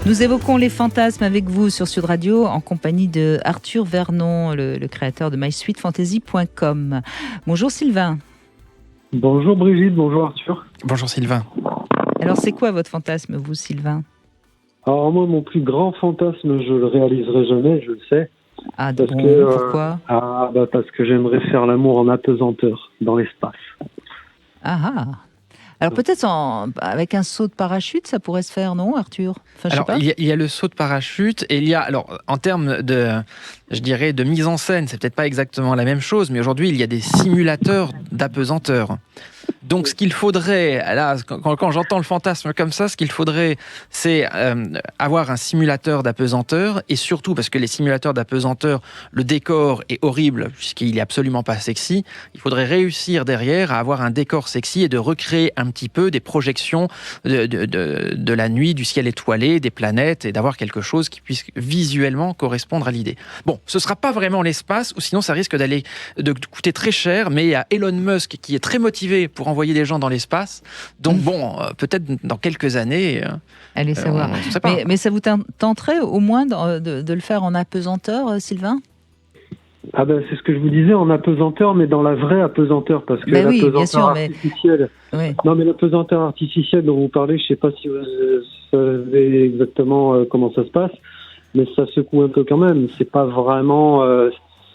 Nous évoquons les fantasmes avec vous sur Sud Radio en compagnie de Arthur Vernon, le créateur de mysweetfantasy.com. Bonjour Sylvain. Bonjour Brigitte, bonjour Arthur. Bonjour Sylvain. Alors c'est quoi votre fantasme, vous Sylvain? Alors moi, mon plus grand fantasme, je le réaliserai jamais, je le sais. Ah parce bon, que, pourquoi? Parce que j'aimerais faire l'amour en apesanteur, dans l'espace. Alors peut-être avec un saut de parachute, ça pourrait se faire, non Arthur? Enfin, Alors, il y a le saut de parachute et il y a, alors, en termes de mise en scène, c'est peut-être pas exactement la même chose, mais aujourd'hui, il y a des simulateurs d'apesanteur. Donc, ce qu'il faudrait, là, quand j'entends le fantasme comme ça, ce qu'il faudrait, c'est avoir un simulateur d'apesanteur, et surtout, parce que les simulateurs d'apesanteur, le décor est horrible, puisqu'il est absolument pas sexy, il faudrait réussir derrière à avoir un décor sexy et de recréer un petit peu des projections de la nuit, du ciel étoilé, des planètes, et d'avoir quelque chose qui puisse visuellement correspondre à l'idée. Bon, ce sera pas vraiment l'espace, ou sinon ça risque de coûter très cher, mais il y a Elon Musk qui est très motivé pour envoyer des gens dans l'espace. Donc bon, peut-être dans quelques années... Allez savoir. Mais ça vous tenterait au moins de le faire en apesanteur, Sylvain? Ah ben c'est ce que je vous disais, en apesanteur, mais dans la vraie apesanteur, parce que l'apesanteur artificielle... Oui. Non, mais l'apesanteur artificielle dont vous parlez, je sais pas si vous savez exactement comment ça se passe, mais ça secoue un peu quand même. C'est pas vraiment...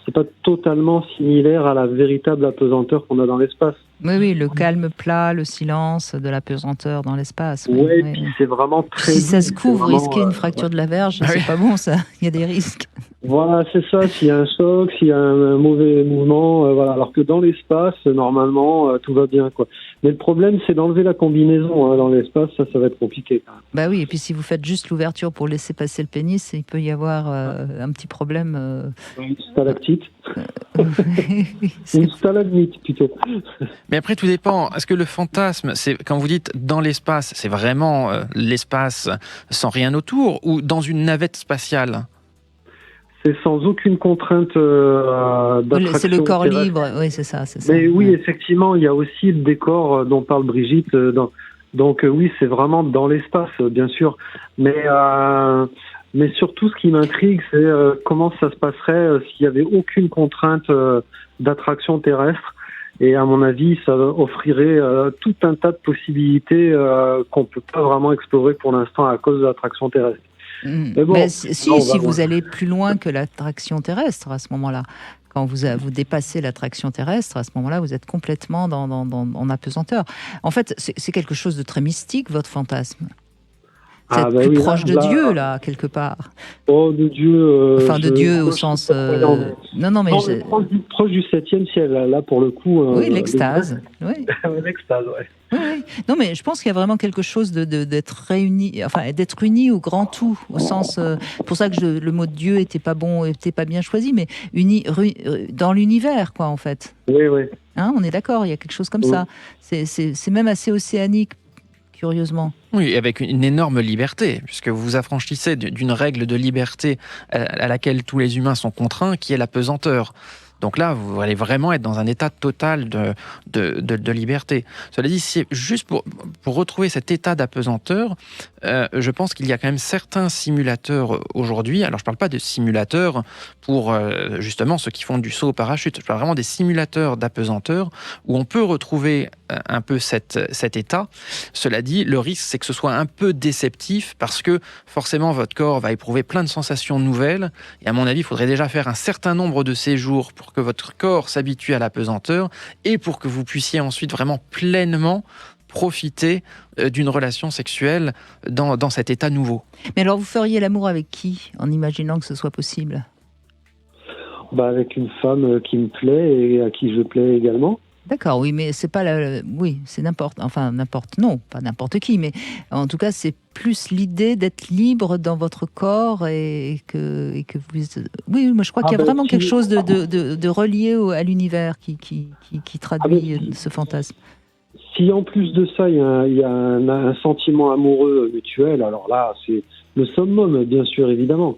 c'est pas totalement similaire à la véritable apesanteur qu'on a dans l'espace. Oui, le calme plat, le silence de l'apesanteur dans l'espace. Oui, puis c'est vraiment très... Si ça se couvre, risquer une fracture de la verge, c'est pas bon ça, il y a des risques. Voilà, c'est ça, s'il y a un choc, s'il y a un mauvais mouvement, voilà. Alors que dans l'espace, normalement, tout va bien, quoi. Mais le problème, c'est d'enlever la combinaison, dans l'espace, ça va être compliqué, quand même. Bah oui, et puis si vous faites juste l'ouverture pour laisser passer le pénis, il peut y avoir un petit problème. Une stalactite. Une stalagmite, plutôt. Mais après, tout dépend. Est-ce que le fantasme, c'est quand vous dites dans l'espace, c'est vraiment l'espace sans rien autour, ou dans une navette spatiale? C'est sans aucune contrainte d'attraction. C'est le corps libre, oui, c'est ça. Mais oui, effectivement, il y a aussi le décor dont parle Brigitte. Donc oui, c'est vraiment dans l'espace, bien sûr. Mais surtout, ce qui m'intrigue, c'est comment ça se passerait s'il n'y avait aucune contrainte d'attraction terrestre. Et à mon avis, ça offrirait tout un tas de possibilités qu'on ne peut pas vraiment explorer pour l'instant à cause de l'attraction terrestre. Mais bon, si vous allez plus loin que l'attraction terrestre à ce moment-là, quand vous dépassez l'attraction terrestre, à ce moment-là, vous êtes complètement en apesanteur. En fait, c'est quelque chose de très mystique, votre fantasme. Vous êtes plus proche de Dieu, là, quelque part. Oh, de Dieu... enfin, de Dieu au sens... Non, mais... proche du 7e ciel, là, pour le coup... oui, l'extase. Oui. L'extase, ouais. Oui. Non, mais je pense qu'il y a vraiment quelque chose d'être réuni, enfin, d'être uni au grand tout, au sens... pour ça que le mot Dieu était pas bon, était pas bien choisi, mais uni dans l'univers, quoi, en fait. Oui, oui. Hein, on est d'accord, il y a quelque chose comme ça. C'est même assez océanique, curieusement. Oui, avec une énorme liberté, puisque vous vous affranchissez d'une règle de liberté à laquelle tous les humains sont contraints, qui est la pesanteur. Donc là, vous allez vraiment être dans un état total de liberté. Cela dit, c'est juste pour retrouver cet état d'apesanteur, je pense qu'il y a quand même certains simulateurs aujourd'hui. Alors, je ne parle pas de simulateurs pour justement ceux qui font du saut au parachute. Je parle vraiment des simulateurs d'apesanteur où on peut retrouver un peu cet état. Cela dit, le risque, c'est que ce soit un peu déceptif parce que forcément, votre corps va éprouver plein de sensations nouvelles. Et à mon avis, il faudrait déjà faire un certain nombre de séjours pour que votre corps s'habitue à la pesanteur et pour que vous puissiez ensuite vraiment pleinement profiter d'une relation sexuelle dans cet état nouveau. Mais alors, vous feriez l'amour avec qui, en imaginant que ce soit possible? Avec une femme qui me plaît et à qui je plais également. D'accord, oui, mais c'est pas oui, c'est non, pas n'importe qui, mais en tout cas, c'est plus l'idée d'être libre dans votre corps et que vous... Oui, moi je crois qu'il y a vraiment quelque chose de relié à l'univers qui traduit ce fantasme. Si en plus de ça, il y a un sentiment amoureux mutuel, alors là, c'est le summum, bien sûr, évidemment.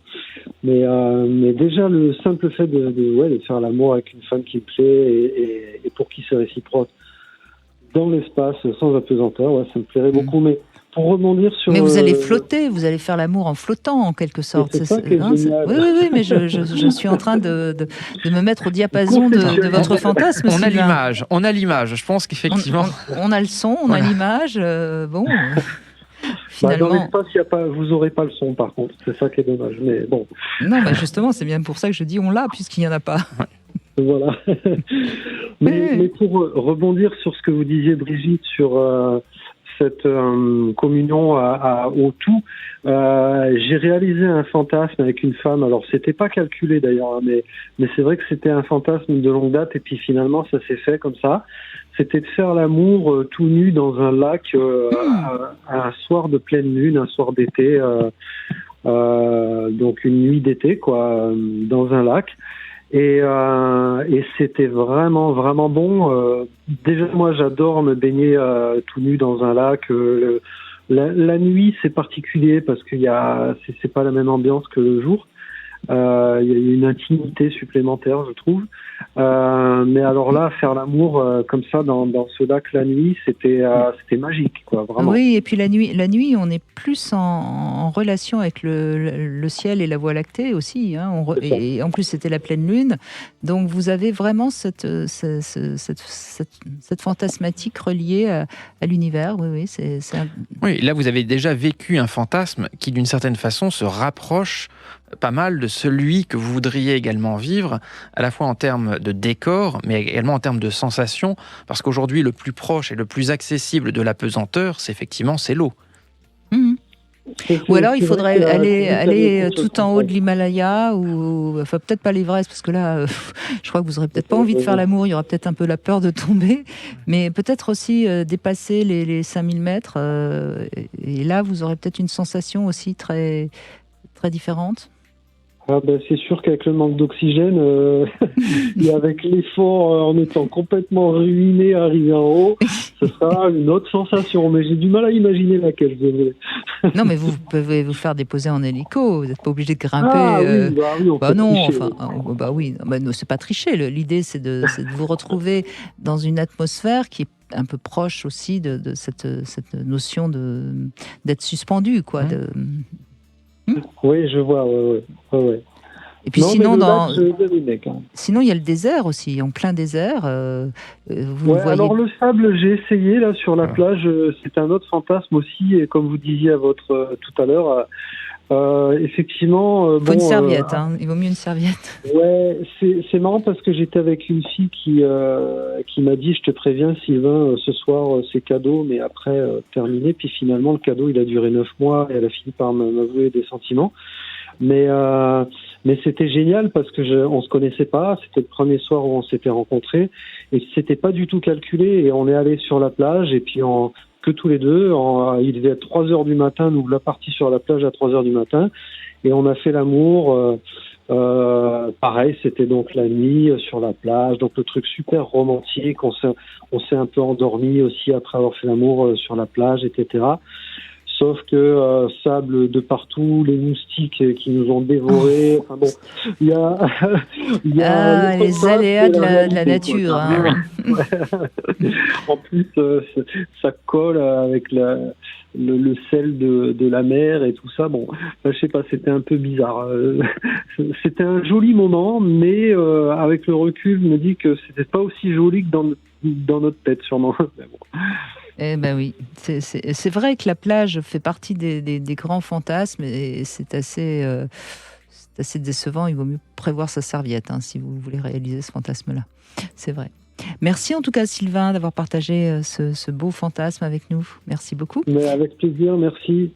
Mais déjà, le simple fait de faire l'amour avec une femme qui me plaît et pour qui c'est réciproque, dans l'espace, sans apesanteur, ça me plairait beaucoup. Mais pour rebondir sur... Mais vous allez flotter, vous allez faire l'amour en flottant, en quelque sorte. C'est ça qui est génial. Oui, mais je suis en train de me mettre au diapason de votre fantasme. On a l'image. Je pense qu'effectivement... On a le son, on a l'image. Bon... Finalement... dans l'espace, vous n'aurez pas le son, par contre. C'est ça qui est dommage. Mais bon. Non, mais justement, c'est bien pour ça que je dis on l'a, puisqu'il n'y en a pas. Voilà. mais pour rebondir sur ce que vous disiez, Brigitte, sur cette communion au tout, j'ai réalisé un fantasme avec une femme. Alors, c'était pas calculé d'ailleurs, mais c'est vrai que c'était un fantasme de longue date. Et puis finalement, ça s'est fait comme ça. C'était de faire l'amour tout nu dans un lac un soir de pleine lune, un soir d'été, donc une nuit d'été, quoi, dans un lac. Et c'était vraiment, vraiment bon. Déjà, moi, j'adore me baigner tout nu dans un lac. La nuit, c'est particulier parce qu'il c'est pas la même ambiance que le jour. Il y a une intimité supplémentaire, je trouve. Mais alors là, faire l'amour comme ça dans ce lac la nuit, c'était magique, quoi, vraiment. Oui, et puis la nuit, on est plus en relation avec le ciel et la Voie lactée aussi. Hein. Et en plus, c'était la pleine lune. Donc, vous avez vraiment cette fantasmatique reliée à l'univers. Oui, Oui, là, vous avez déjà vécu un fantasme qui, d'une certaine façon, se rapproche pas mal de celui que vous voudriez également vivre, à la fois en termes de décor, mais également en termes de sensations, parce qu'aujourd'hui, le plus proche et le plus accessible de l'apesanteur, c'est l'eau. Mmh. Ou alors, il faudrait aller tout en haut de l'Himalaya, ou enfin peut-être pas l'Everest, parce que là, je crois que vous aurez peut-être pas envie de faire l'amour, il y aura peut-être un peu la peur de tomber, mais peut-être aussi dépasser les 5000 mètres, et là, vous aurez peut-être une sensation aussi très, très différente. C'est sûr qu'avec le manque d'oxygène et avec l'effort en étant complètement ruiné, arrivé en haut, ce sera une autre sensation. Mais j'ai du mal à imaginer laquelle je vais. Non, mais vous pouvez vous faire déposer en hélico. Vous n'êtes pas obligé de grimper. Non, c'est pas tricher. L'idée, c'est de vous retrouver dans une atmosphère qui est un peu proche aussi de cette notion d'être suspendu, quoi. Oui, je vois. Ouais. Et puis sinon, sinon, il y a le désert aussi, en plein désert. Vous voyez... Alors le sable, j'ai essayé là sur la plage. C'est un autre fantasme aussi, et comme vous disiez tout à l'heure. Effectivement, faut une serviette, il vaut mieux une serviette. Ouais, c'est marrant parce que j'étais avec une fille qui m'a dit, je te préviens Sylvain, ce soir c'est cadeau, mais après terminé. Puis finalement le cadeau il a duré 9 mois et elle a fini par m'avouer des sentiments. Mais c'était génial parce que on se connaissait pas. C'était le premier soir où on s'était rencontrés et c'était pas du tout calculé. Et on est allé sur la plage et puis que tous les deux. Il devait être 3h du matin, nous la partie sur la plage à 3h du matin. Et on a fait l'amour, pareil, c'était donc la nuit sur la plage, donc le truc super romantique, on s'est un peu endormi aussi après avoir fait l'amour sur la plage, etc. Sauf que sable de partout, les moustiques qui nous ont dévorés. Enfin bon, il y a les aléas de la nature. Hein. En plus, ça colle avec le sel de la mer et tout ça. Bon, je sais pas, c'était un peu bizarre. C'était un joli moment, mais avec le recul, je me dis que c'était pas aussi joli que dans notre tête, sûrement. Mais bon. Eh ben oui, c'est vrai que la plage fait partie des grands fantasmes et c'est assez décevant. Il vaut mieux prévoir sa serviette si vous voulez réaliser ce fantasme-là. C'est vrai. Merci en tout cas Sylvain d'avoir partagé ce beau fantasme avec nous. Merci beaucoup. Mais avec plaisir, merci.